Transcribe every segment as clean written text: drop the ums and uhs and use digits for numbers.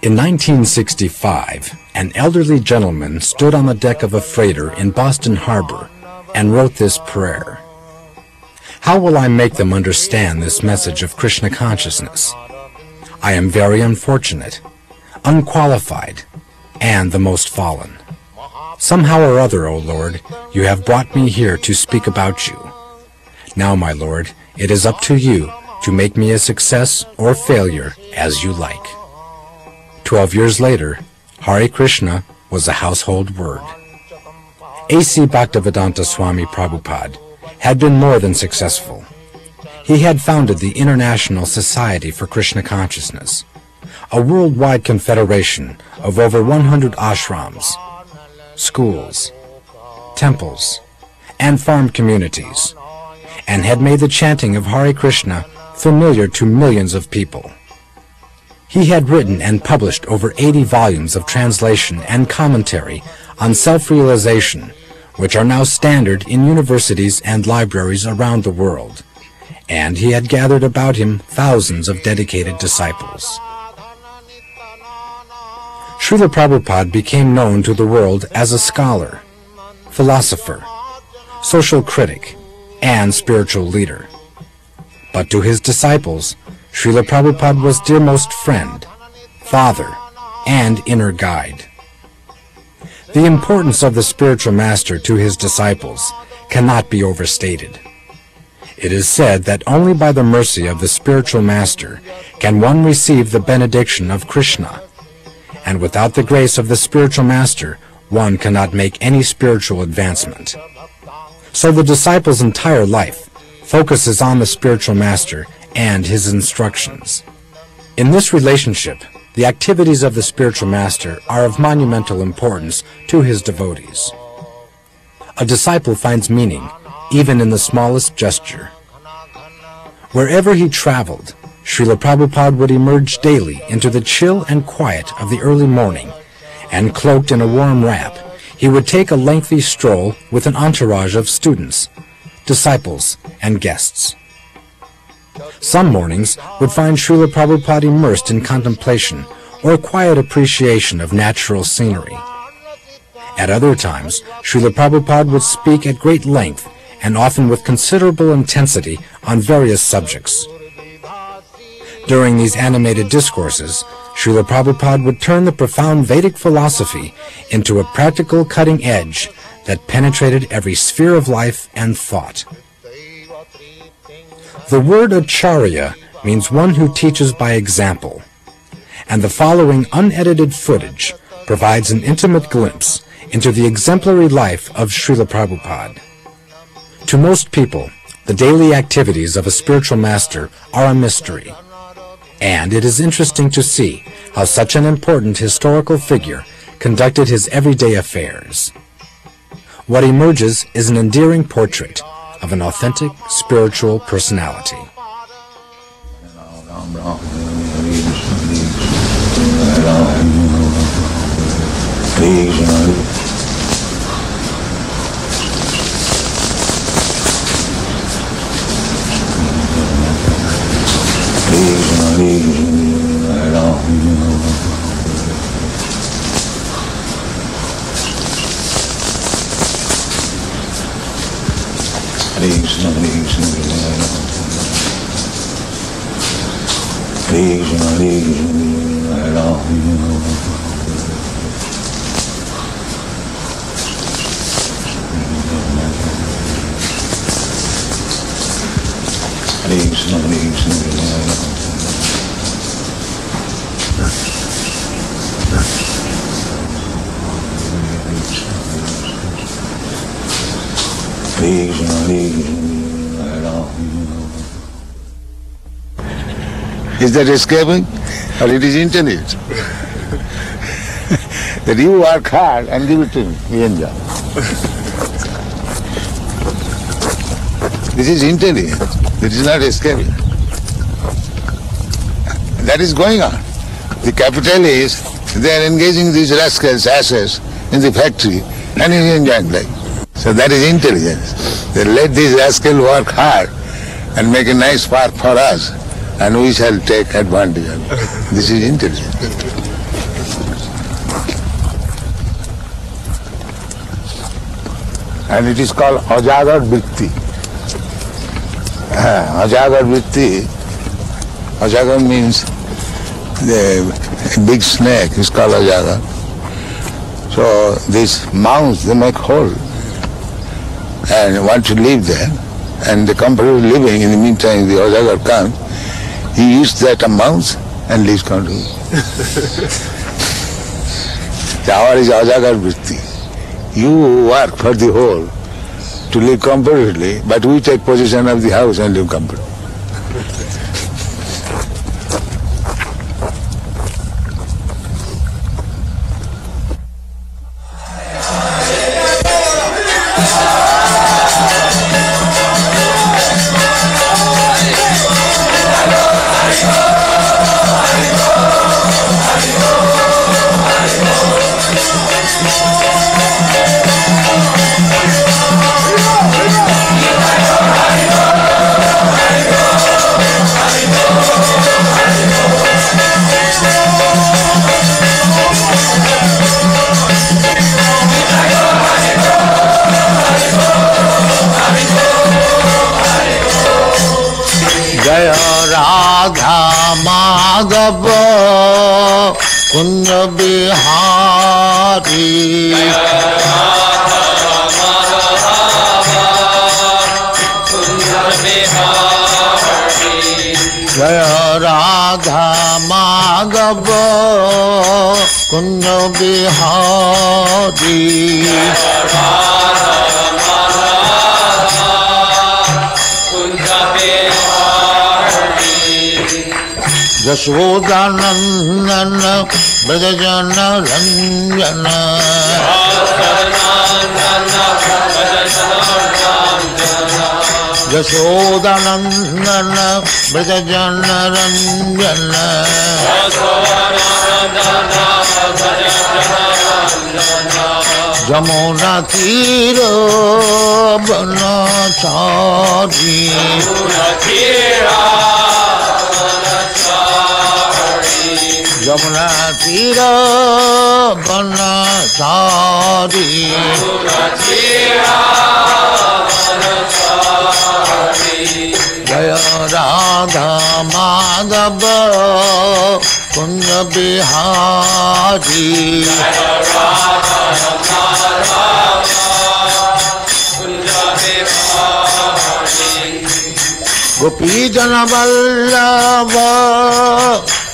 In 1965, an elderly gentleman stood on the deck of a freighter in Boston Harbor and wrote this prayer. How will I make them understand this message of Krishna consciousness? I am very unfortunate, unqualified, and the most fallen. Somehow or other, O Lord, you have brought me here to speak about you. Now, my Lord, it is up to you to make me a success or failure as you like. 12 years later, Hare Krishna was a household word. A.C. Bhaktivedanta Swami Prabhupada had been more than successful. He had founded the International Society for Krishna Consciousness, a worldwide confederation of over 100 ashrams, schools, temples, and farm communities, and had made the chanting of Hare Krishna familiar to millions of people. He had written and published over 80 volumes of translation and commentary on self-realization, which are now standard in universities and libraries around the world, and he had gathered about him thousands of dedicated disciples. Srila Prabhupada became known to the world as a scholar, philosopher, social critic, and spiritual leader. But to his disciples, Srila Prabhupada was dearmost friend, father, and inner guide. The importance of the spiritual master to his disciples cannot be overstated. It is said that only by the mercy of the spiritual master can one receive the benediction of Krishna, and without the grace of the spiritual master, one cannot make any spiritual advancement. So the disciple's entire life focuses on the spiritual master and his instructions. In this relationship, the activities of the spiritual master are of monumental importance to his devotees. A disciple finds meaning even in the smallest gesture. Wherever he traveled, Srila Prabhupada would emerge daily into the chill and quiet of the early morning, and cloaked in a warm wrap, he would take a lengthy stroll with an entourage of students, disciples, and guests. Some mornings would find Srila Prabhupada immersed in contemplation or quiet appreciation of natural scenery. At other times, Srila Prabhupada would speak at great length and often with considerable intensity on various subjects. During these animated discourses, Srila Prabhupada would turn the profound Vedic philosophy into a practical cutting edge that penetrated every sphere of life and thought. The word acharya means one who teaches by example, and the following unedited footage provides an intimate glimpse into the exemplary life of Srila Prabhupada. To most people, the daily activities of a spiritual master are a mystery, and it is interesting to see how such an important historical figure conducted his everyday affairs. What emerges is an endearing portrait of an authentic spiritual personality. Is that escaping? Or it is intended? That you work hard and give it to me, we enjoy. This is intended. This is not escaping. That is going on. The capitalists, they are engaging these rascals, asses, in the factory and he's enjoying life. So that is intelligence. They let this rascal work hard and make a nice park for us, and we shall take advantage of it. This is intelligence. And it is called Ajagar Vritti. Ajagar Vritti, Ajagar means the big snake is called Ajagar. So these mounds, they make hole and want to live there, and the company is living. In the meantime, the Ajagar comes, he uses that mounds and leaves country. The hour is Ajagar Vritti. You work for the whole to live comfortably, but we take possession of the house and live comfortably. Madhav Kunj Bihari जय राधा माधव कुंज बिहारी यशोदानंदन ब्रजजन रंजन यशोदानंदन ब्रजजन रंजन जमुना तीर बनचारी जमुना तीर बनचारी जय राधा माधव कुंज बिहारी गोपी जन वल्लभ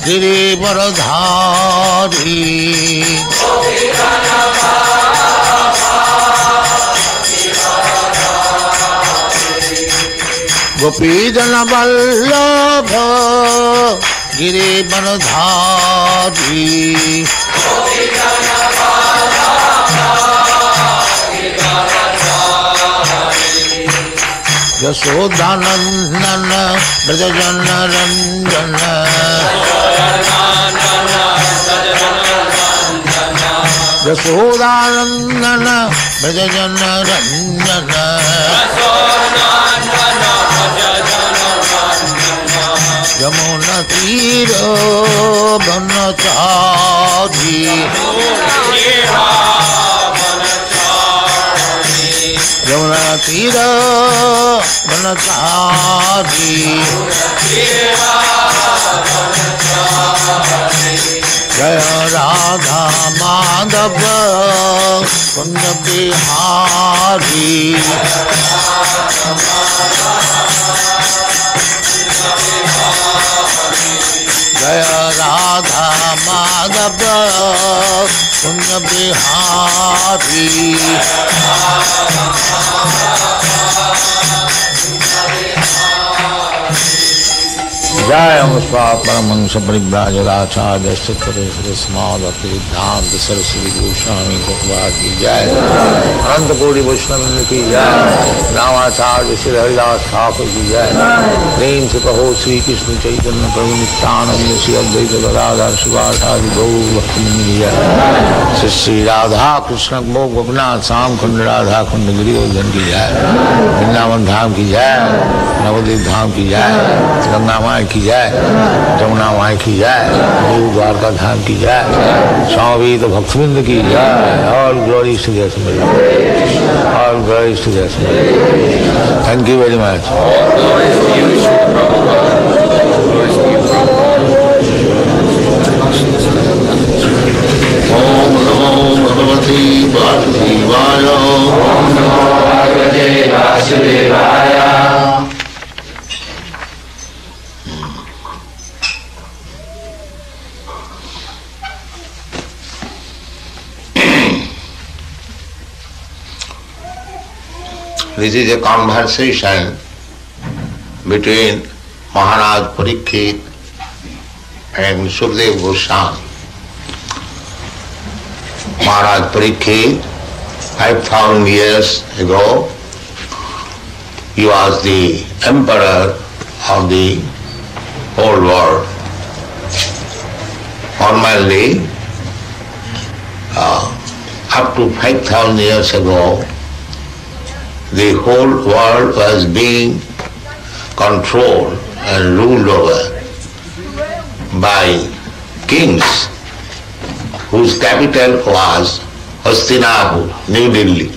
गिरिवरधारी गोपी जन वल्लभ गिरिवरधारी यशोदानंदन ब्रजजन रंजन यशोदानंदन ब्रजजन रंजन यमुना तीर बनचारी यमुना तीर बनचारी जय राधा माधव कुंज बिहारी जय राधा माधव कुंज बिहारी जय परमहंस परिव्राजकाचार्य सिद्धांत सरस्वती गोस्वामी भगवान की जय। अनंत कोटि वैष्णव की जय। रामाचार्य श्री हरिदास ठाकुर की जय। प्रेम से कहो श्री कृष्ण चैतन्य प्रभु नित्यानंद श्री अद्वैत गदाधर शिवासादि गौर भक्त की जय। Shri Radha Krishna Mo Gopinath Sam Khund Radha Khund Girivardhan ki jai, Vrindavan Dham ki jai, Navadvip Dham ki jai, Ganga Mai ki jai, Jamuna Mai ki jai, New Dwarka Dham ki jai, Swami Bhaktivedanta ki jai. All glories to the Assembly. All glories to the Assembly. Thank you very much. All glories to you, Srila Prabhupada. Glories to you, Prabhupada. Om Namo Bhagavate Vasudevaya. Om Namo Bhagavate Vasudevaya. This is a conversation between Maharaj Parikshit and Sukadeva Goswami. Maharaj Parikshit, 5,000 years ago, he was the emperor of the whole world. Formerly, up to 5,000 years ago, the whole world was being controlled and ruled over by kings whose capital was Hastinapur, New Delhi.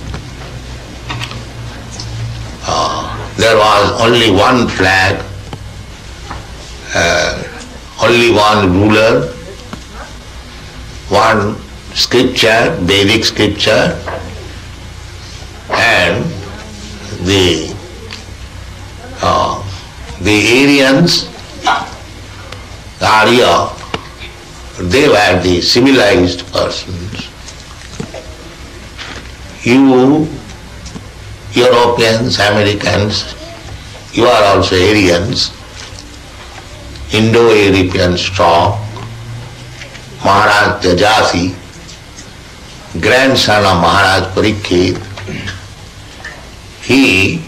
There was only one flag, only one ruler, one scripture, Vedic scripture, and the Aryans, the Arya, they were the civilized persons. You, Europeans, Americans, you are also Aryans, Indo-European stock. Maharaj Tejasi, grandson of Maharaj Parikshit, he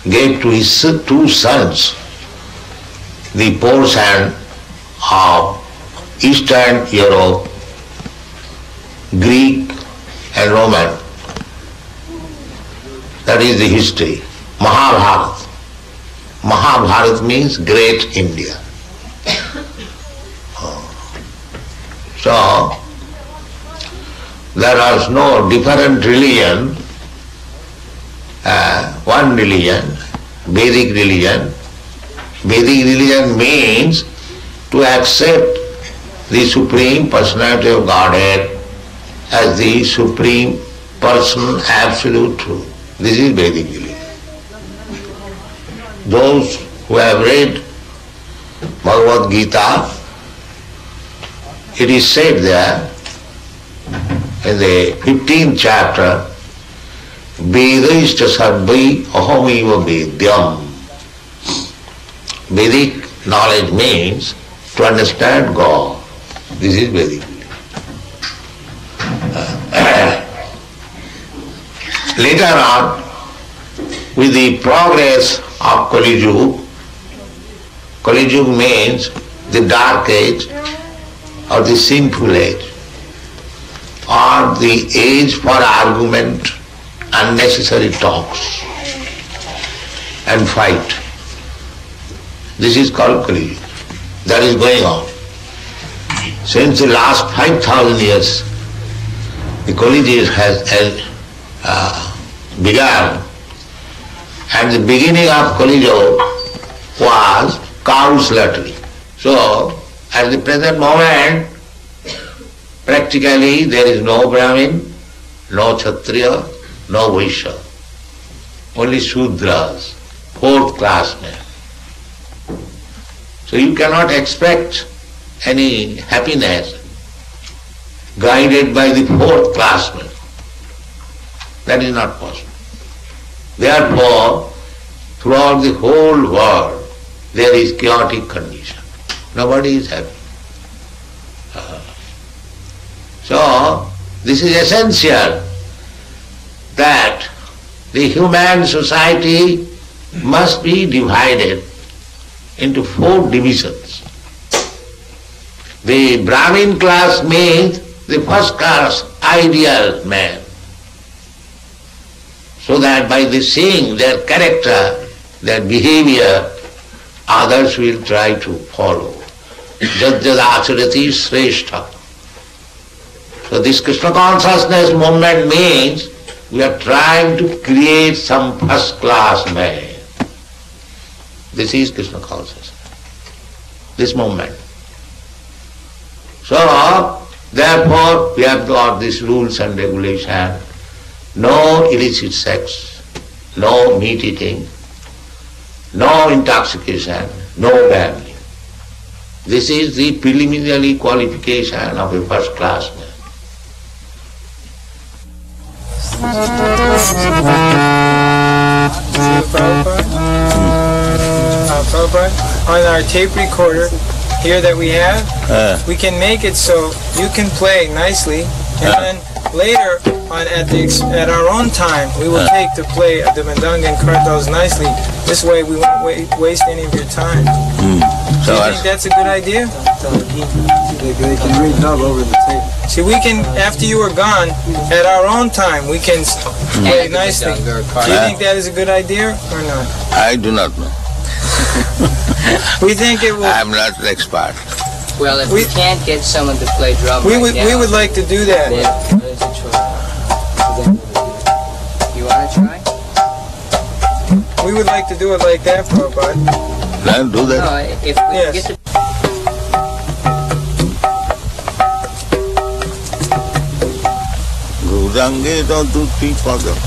gave to his two sons the portion of Eastern Europe, Greek and Roman. That is the history. Mahabharata. Mahabharata means Great India. So, there was no different religion, one religion, Vedic religion. Vedic religion means to accept the Supreme Personality of Godhead as the Supreme Person, Absolute Truth. This is Vedic religion. Those who have read Bhagavad Gita, it is said there in the 15th chapter, Vedaishta sarvai ahamiva vedyam. Vedic knowledge means to understand God. This is Vedic. Later on, with the progress of Kali Yuga, Kali Yuga means the dark age or the sinful age, or the age for argument, unnecessary talks and fight. This is called Kali Yuga. That is going on. Since the last 5,000 years, the Kali Yuga has begun, and the beginning of Kali Yuga was cow slaughtering. So, at the present moment, practically there is no Brahmin, no Kshatriya, no Vaishya, only Shudras, fourth class men. So you cannot expect any happiness guided by the fourth class men. That is not possible. Therefore, throughout the whole world, there is chaotic condition. Nobody is happy. So, this is essential that the human society must be divided into 4 divisions. The Brahmin class means the first class ideal man, so that by the seeing their character, their behavior, others will try to follow. Jajjada acharati sreshta. So this Krishna consciousness movement means we are trying to create some first class man. This is Krishna consciousness, this movement. So, therefore, we have got these rules and regulations. No illicit sex, no meat eating, no intoxication, no gambling. This is the preliminary qualification of a first class man. Prabhupada, on our tape recorder here that we have, we can make it so you can play nicely, and then later on at our own time we will take to play the Mridanga and kartals nicely. This way we won't waste any of your time. Do you think that's a good idea? They can redub over the tape. See, we can, after you are gone, at our own time, we can play nicely. Do you think that is a good idea or not? I do not know. We think it will. I am not an expert. Well, if we can't get someone to play drum we would like to do that. There's a choice. You want to try? We would like to do it like that, Prabhupada. Can do that? No, if we get to... Gudange don't do tea for them.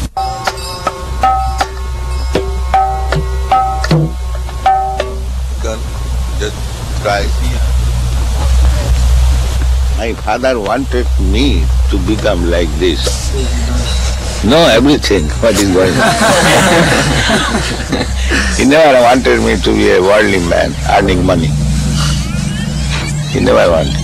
Just try. My father wanted me to become like this. Know everything, what is going on. He never wanted me to be a worldly man, earning money. He never wanted.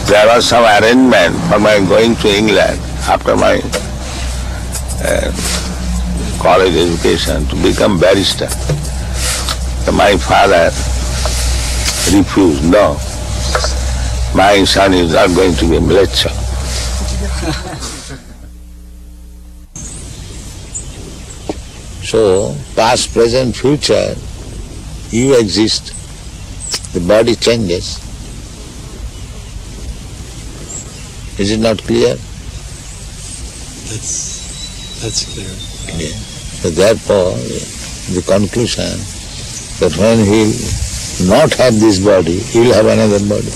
There was some arrangement for my going to England after my college education to become barrister. So my father refused. No, my son is not going to be a mleccha. So, past, present, future, you exist. The body changes. Is it not clear? That's clear. Yeah. So therefore, the conclusion that when he will not have this body, he will have another body.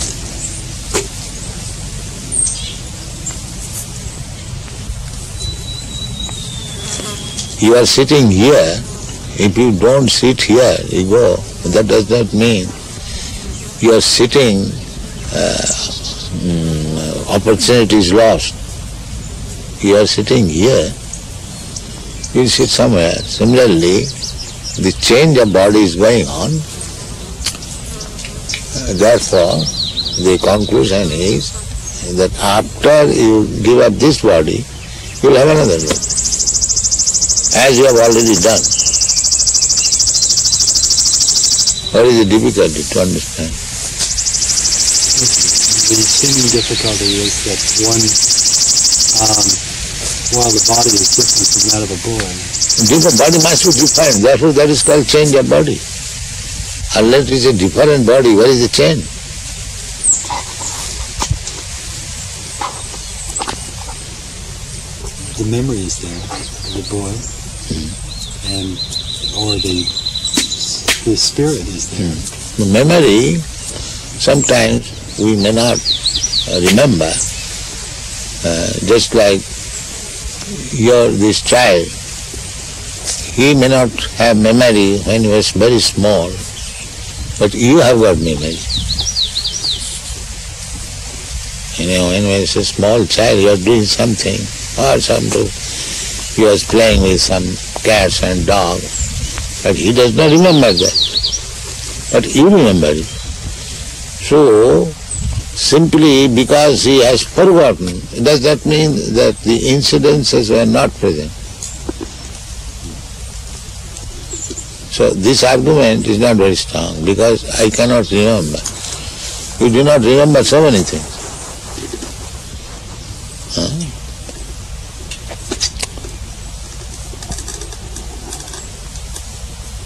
You are sitting here, if you don't sit here, you go. That does not mean you are sitting, opportunity is lost. You are sitting here, you sit somewhere. Similarly, the change of body is going on. Therefore, the conclusion is that after you give up this body, you will have another body, as you have already done. What is the difficulty to understand? The seeming difficulty is that while the body is different from that of a boy. Different body must be different. Therefore, that is called change of body. Unless it is a different body, what is the change? The memory is there, the boy, or the spirit is there. The memory, sometimes we may not remember. Just like this child, he may not have memory when he was very small, but you have got memory. When he was a small child, you are doing something, or he was playing with some cats and dogs, but he does not remember that. But you remember it. So, simply because he has forgotten, does that mean that the incidences were not present? So this argument is not very strong because I cannot remember. You do not remember so many things.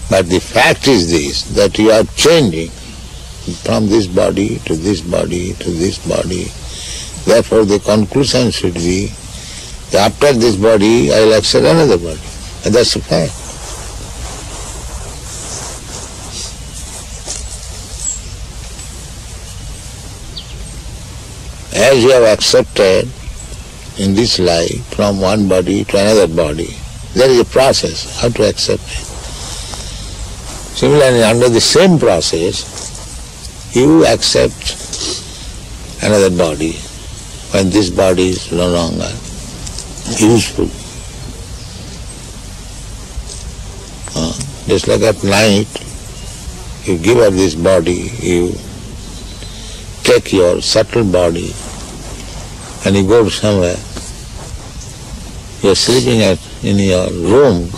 But the fact is this, that you are changing from this body to this body to this body. Therefore the conclusion should be, that after this body I will accept another body. And that's a fact. As you have accepted in this life from one body to another body, there is a process how to accept it. Similarly, under the same process, you accept another body when this body is no longer useful. Just like at night, you give up this body, you take your subtle body and you go somewhere. You are sleeping in your room,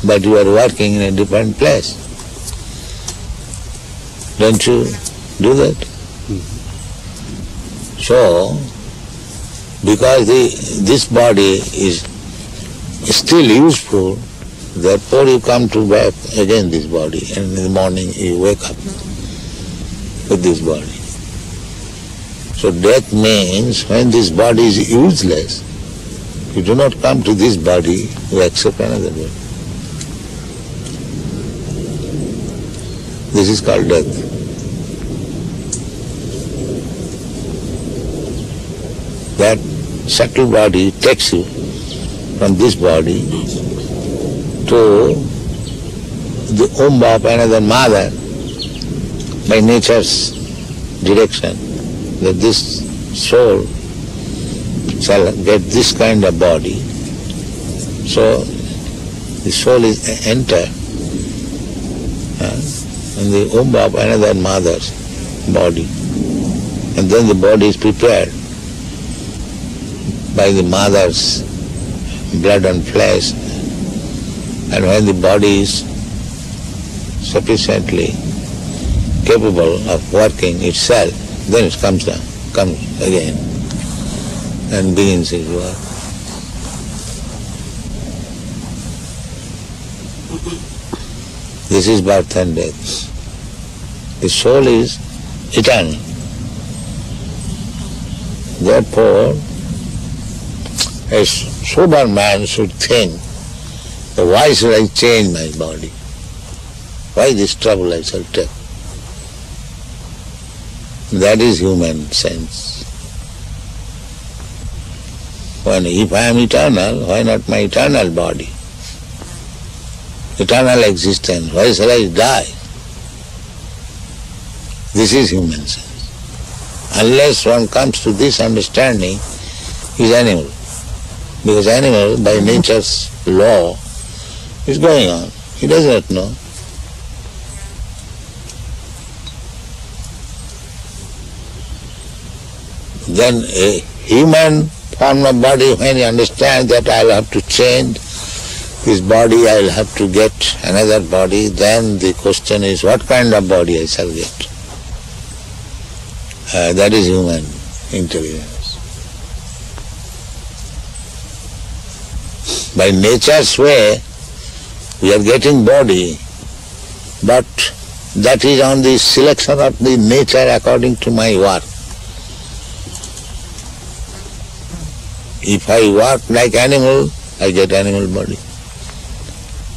but you are working in a different place. Don't you do that? So, because this body is still useful, therefore you come to back again this body, and in the morning you wake up with this body. So death means when this body is useless, you do not come to this body, you accept another body. This is called death. That subtle body takes you from this body to the womb of another mother by nature's direction, that this soul shall get this kind of body. So the soul is enter in the womb of another mother's body, and then the body is prepared by the mother's blood and flesh, and when the body is sufficiently capable of working itself, then it comes down, comes again and begins its work. This is birth and death. The soul is eternal. Therefore, a sober man should think, why should I change my body? Why this trouble I shall take? That is human sense. If I am eternal, why not my eternal body? Eternal existence, why shall I die? This is human sense. Unless one comes to this understanding, he is animal. Because animal, by nature's law, is going on. He does not know. Then a human form of body, when he understands that I will have to change this body, I will have to get another body, then the question is, what kind of body I shall get? That is human intelligence. By nature's way, we are getting body, but that is on the selection of the nature according to my work. If I work like animal, I get animal body.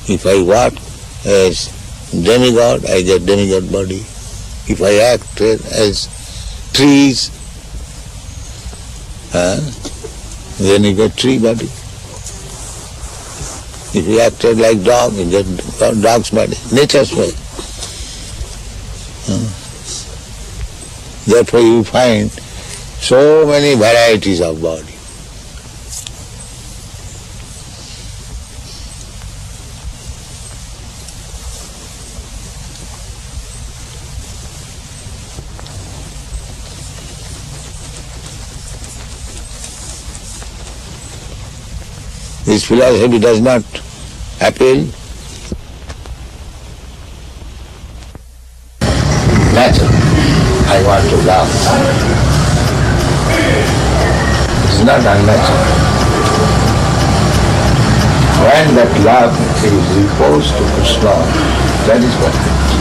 If I work as demigod, I get demigod body. If I act as trees, then you get tree body. If you acted like dog, you get dog's body. Nature's way. Therefore you find so many varieties of body. This philosophy does not appeal want to love. It's not unnatural. When that love is reposed to Krishna, that is what it is.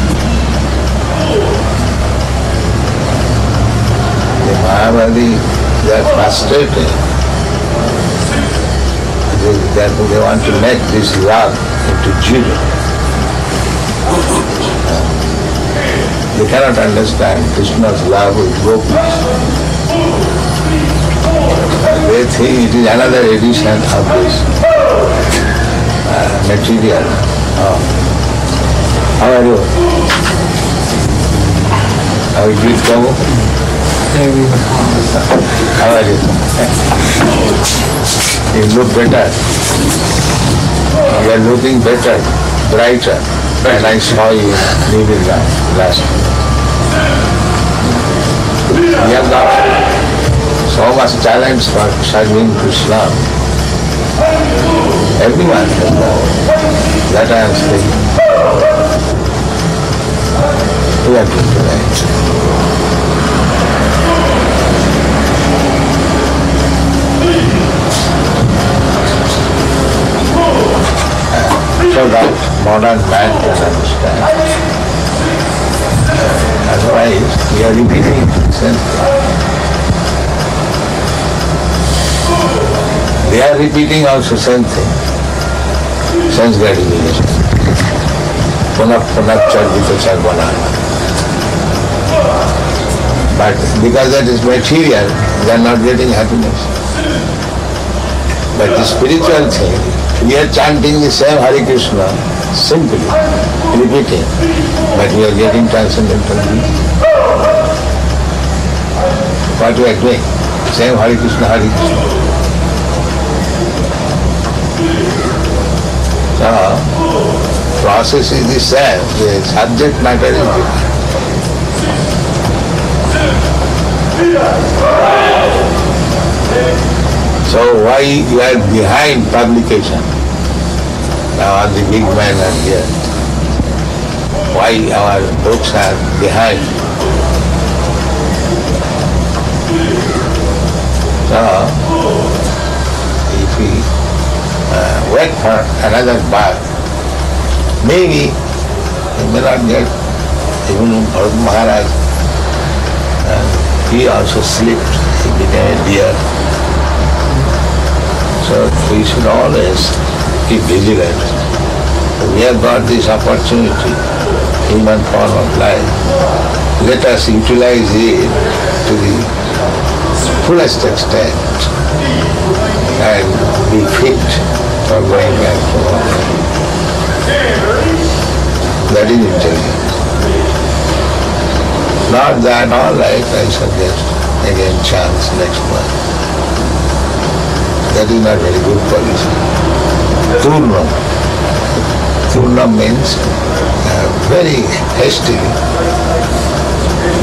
The Mahabharati, they are frustrated. They want to make this love into Jiva. They cannot understand Krishna's love with gopis. They think it is another edition of this material. How are you? How is it, Prabhu? How are you? You look better. You are looking better, brighter. And I saw you leaving last week. We have got so much talent for serving Krishna. Everyone has got that I am saying. We are doing tonight. So that modern man can understand. Otherwise, we are repeating the same thing. They are repeating also same thing. Sense gratification. Punah punah charvita charvanana. But because that is material, they are not getting happiness. But the spiritual thing, we are chanting the same Hare Krishna, simply, repeating, but we are getting transcendental peace. What we are doing? Same Hare Krishna, Hare Krishna. So, process is the same, the subject matter is different. So why you are behind publication? Now all the big men are here. Why our books are behind? So if we wait for another birth, maybe we may not get. Even Bharat Maharaj, he also slipped, he became a deer. So we should always keep vigilant. We have got this opportunity, human form of life. Let us utilize it to the fullest extent and be fit for going back to home. That is intelligence. Not that, all right, I suggest again chance next month. That is not very good policy. Turnam. Turnam means very hastily.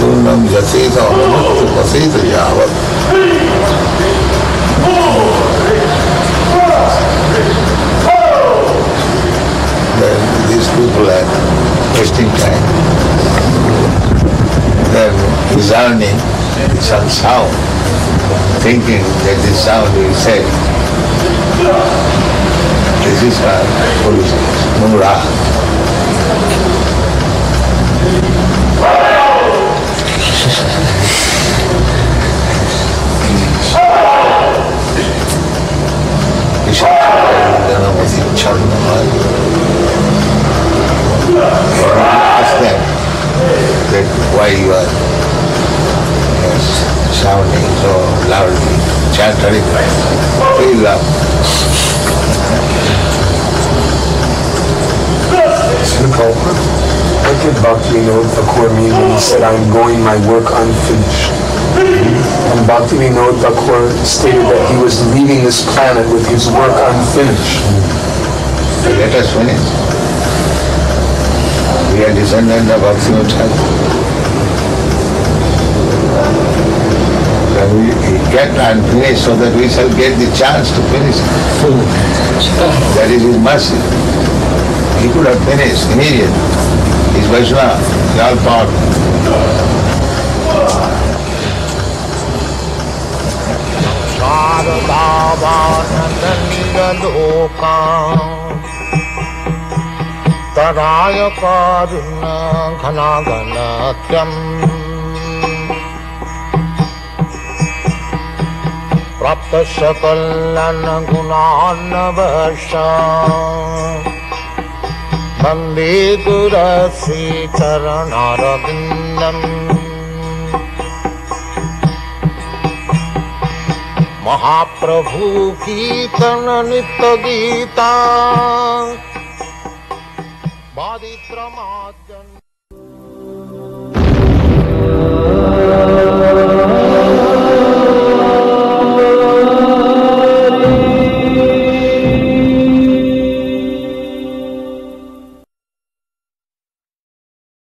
Turnam jaseta anamukta paseta yavat. Then these people are wasting time. Then resounding some sound, thinking that this sound will say, this is our foolishness, Mura. Ask them that why you are shouting so loudly, chant Hare Krishna, feel love. What did Bhaktivedanta Thakur mean when he said, I'm going my work unfinished? And Bhaktivedanta Thakur stated that he was leaving this planet with his work unfinished. Let us finish. We are descendants of Bhaktivedanta Thakur. We get unfinished so that we shall get the chance to finish it. That is his mercy. He could have finished immediately. He's Vaishnava, he's all powerful. लोका तराय कारुण्य घनाघनत्यम् प्राप्त सकल्यान् गुणान्नवशा वन्दे गुरश्री चरणारविन्दम् महाप्रभु कीर्तन नित्य गीता बादित्रमात्